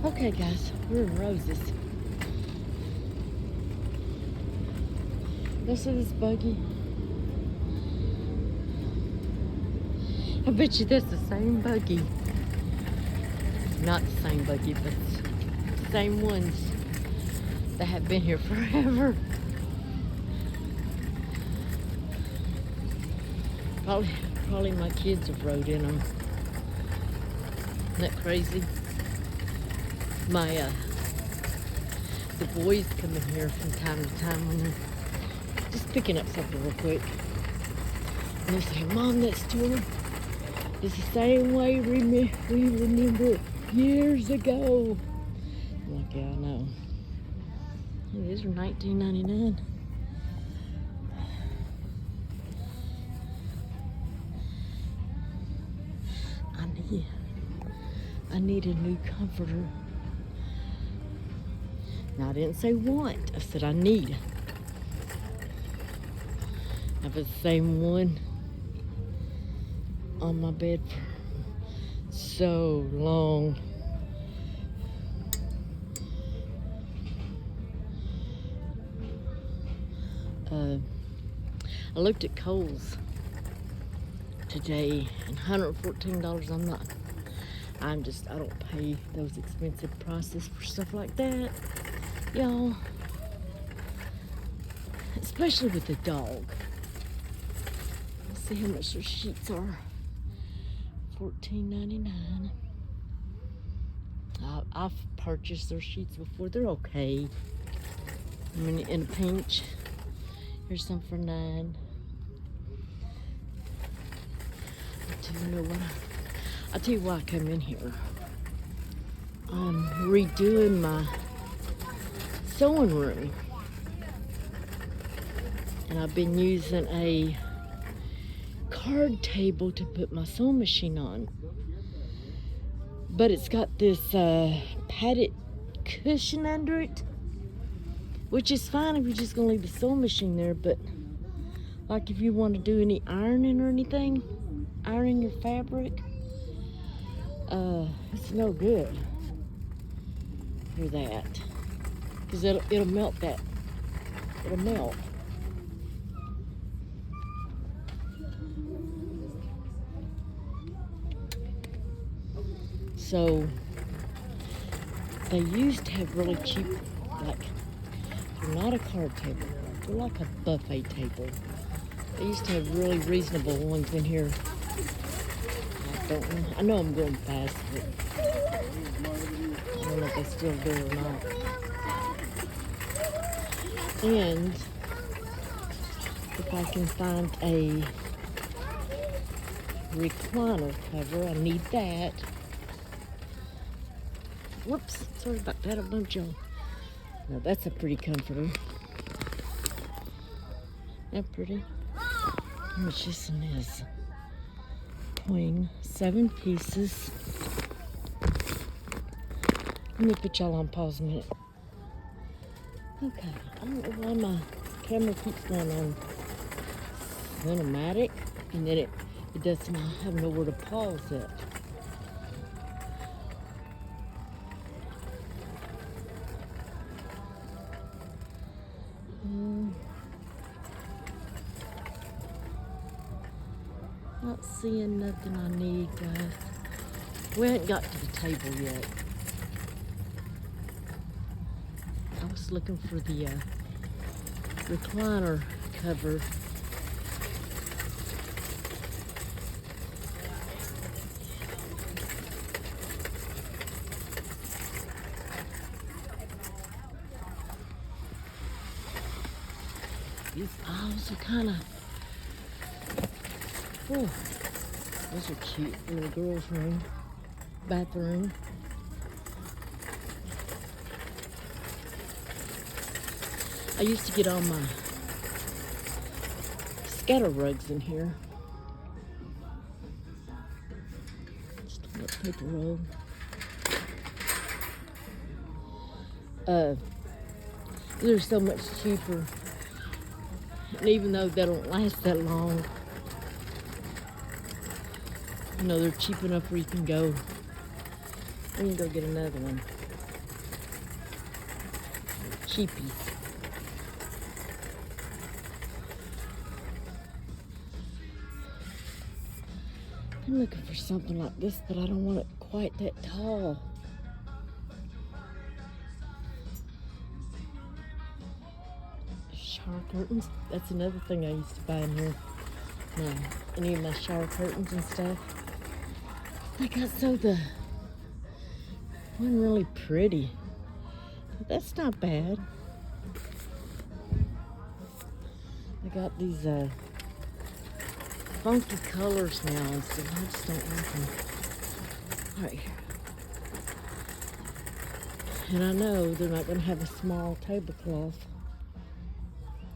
Okay, guys, we're in Roses. This is buggy. I bet you that's the same buggy. Not the same buggy, but the same ones that have been here forever. Probably my kids have rode in them. Isn't that crazy? The boys come in here from time to time when they're just picking up something real quick. And they say, Mom, that store is the same way we remember it years ago. I'm like, yeah, I know. These are $19.99. I need a new comforter. Now, I didn't say want. I said I need. I've had the same one on my bed for so long. I looked at Kohl's today, and $114. I don't pay those expensive prices for stuff like that, y'all. Especially with the dog. Let's see how much their sheets are. $14.99. I've purchased their sheets before. They're okay. I mean, in a pinch. Here's some for $9. I'll tell you why I come in here. I'm redoing my sewing room. And I've been using a card table to put my sewing machine on. But it's got this padded cushion under it, which is fine if you're just gonna leave the sewing machine there, but like if you want to do any ironing or anything, ironing your fabric, it's no good for that, because it'll melt that. It'll melt. So they used to have really cheap, like, they're not a card table, they're like a buffet table. They used to have really reasonable ones in here. I know I'm going fast, but I don't know if they still do or not. And if I can find a recliner cover, I need that. Whoops, sorry about that, I bumped y'all. Now that's a pretty comforter. That pretty? How much this one is? Queen, 7 pieces. Let me put y'all on pause a minute. Okay, I don't know why my camera keeps going on cinematic, and then it doesn't have nowhere to pause it. Not seeing nothing I need, guys. We haven't got to the table yet. I was looking for the recliner cover. These aisles are kind of... Oh, those are cute in the girls' room, bathroom. I used to get all my scatter rugs in here. Just a little paper roll. They're so much cheaper. And even though they don't last that long, you know, they're cheap enough where you can go get another one. cheapies. I'm looking for something like this, but I don't want it quite that tall. Shower curtains. That's another thing I used to buy in here. Any of my shower curtains and stuff. I got so the one really pretty. But that's not bad. I got these funky colors now and stuff. I just don't like them. Right here. And I know they're not going to have a small tablecloth.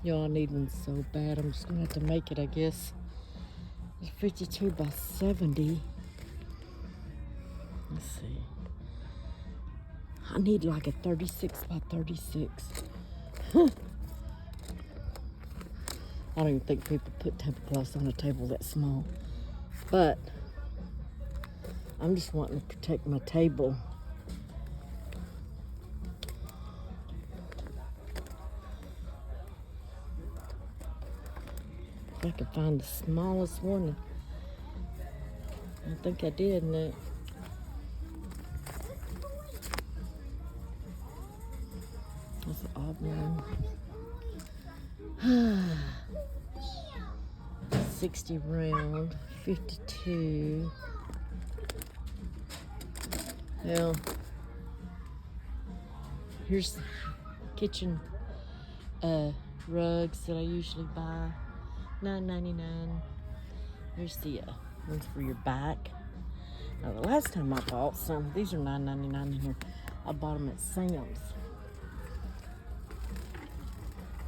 Y'all, I need one so bad. I'm just going to have to make it, I guess. It's 52 by 70. Let's see. I need like a 36 by 36. I don't even think people put tablecloths on a table that small. But I'm just wanting to protect my table. If I could find the smallest one. I think I did, Nick. That's an odd one. 60 round, 52. Well, here's the kitchen rugs that I usually buy. $9.99. Here's the ones for your back. Now, the last time I bought some, these are $9.99 in here. I bought them at Sam's.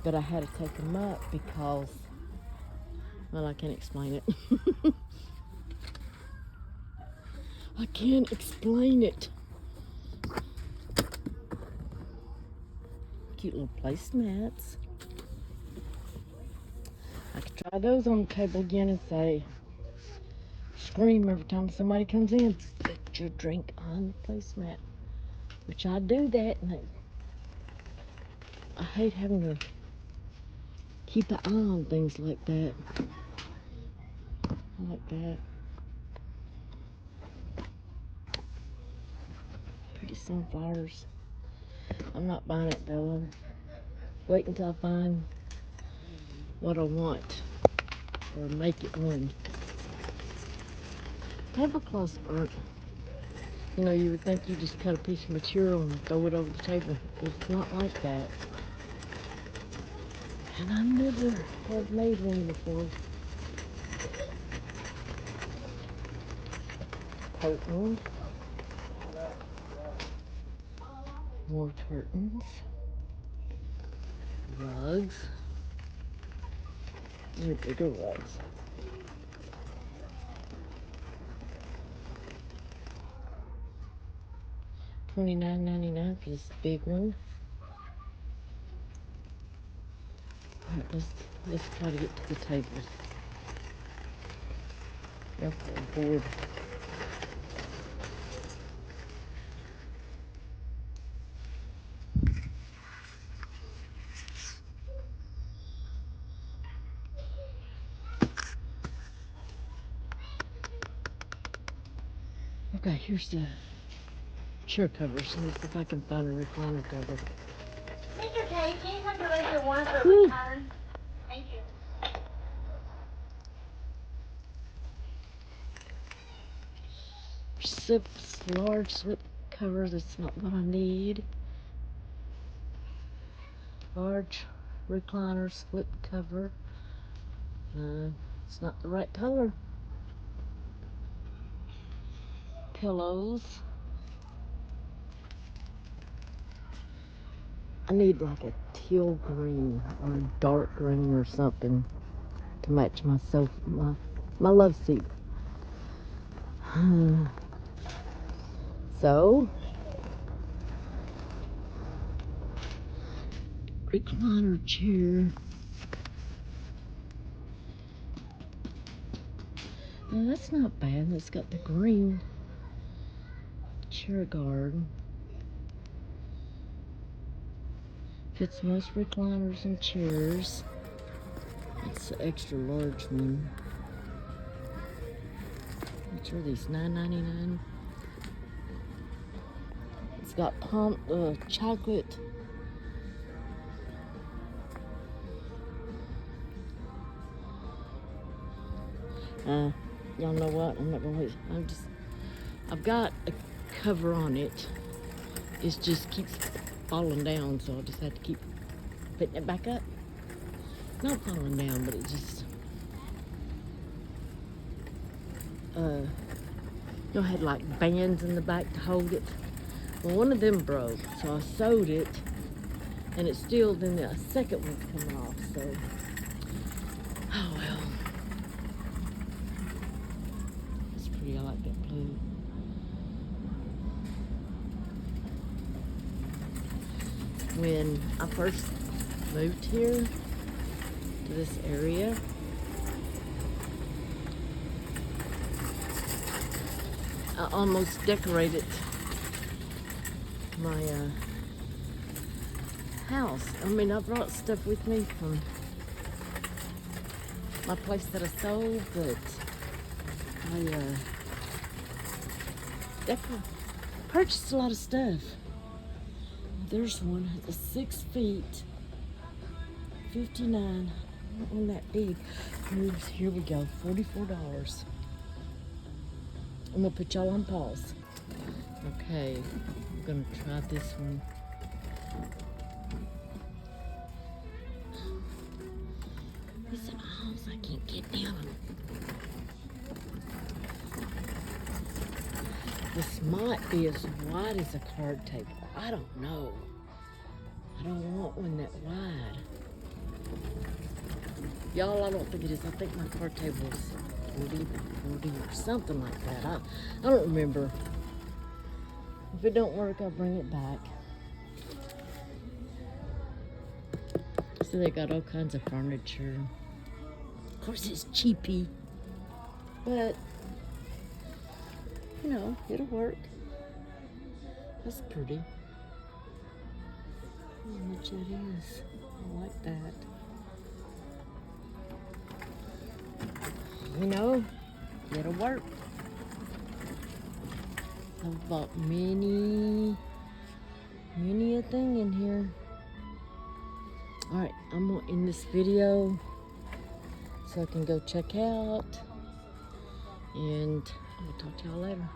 But I had to take them up because, well, I can't explain it. I can't explain it. Cute little placemats. I could try those on the table again and say, scream every time somebody comes in, put your drink on the placemat. Which I do that, and I hate having to keep an eye on things like that. I like that. Pretty sunflowers. I'm not buying it though. Wait until I find what I want or make it one. Tablecloths aren't, you know, you would think you just cut a piece of material and throw it over the table. It's not like that. And I never have made one before. Curtains. More curtains. Rugs. They're bigger rugs. $29.99 for this big one. Alright, let's try to get to the table. Yep, I'm bored. Okay, here's the chair covers. Let me see if I can find a recliner cover. Mr. K, can you come to laser one for a recliner? Thank you. Slips, large slip cover. That's not what I need. Large recliner slip cover. It's not the right color. Pillows. I need like a teal green or a dark green or something to match my sofa, my love seat. So, recliner chair. Now that's not bad. It's got the green chair guard. Fits most recliners and chairs. It's the extra large one. Which are these? $9.99. It's got chocolate. Y'all know what? I'm not gonna wait. I've got a cover on it. It just keeps falling down, so I just have to keep putting it back up. Not falling down, but it just you had like bands in the back to hold it. Well, one of them broke, so I sewed it, and it's still, then the second one's coming off, so oh well. It's pretty. I like that blue. When I first moved here to this area, I almost decorated my house. I mean, I brought stuff with me from my place that I sold, but I purchased a lot of stuff. There's one that's 6 feet, 59. Not one that big. Here we go, $44. I'm gonna put y'all on pause. Okay, I'm gonna try this one. These aisles I can't get down. This might be as wide as a card table. I don't know. I don't want one that wide. Y'all, I don't think it is. I think my card table is 40 or something like that. I don't remember. If it don't work, I'll bring it back. So they got all kinds of furniture. Of course, it's cheapy, but you know, it'll work. That's pretty. How much that is. I like that. You know, it'll work. I've bought many a thing in here. Alright, I'm gonna end this video so I can go check out. And I'll talk to y'all later.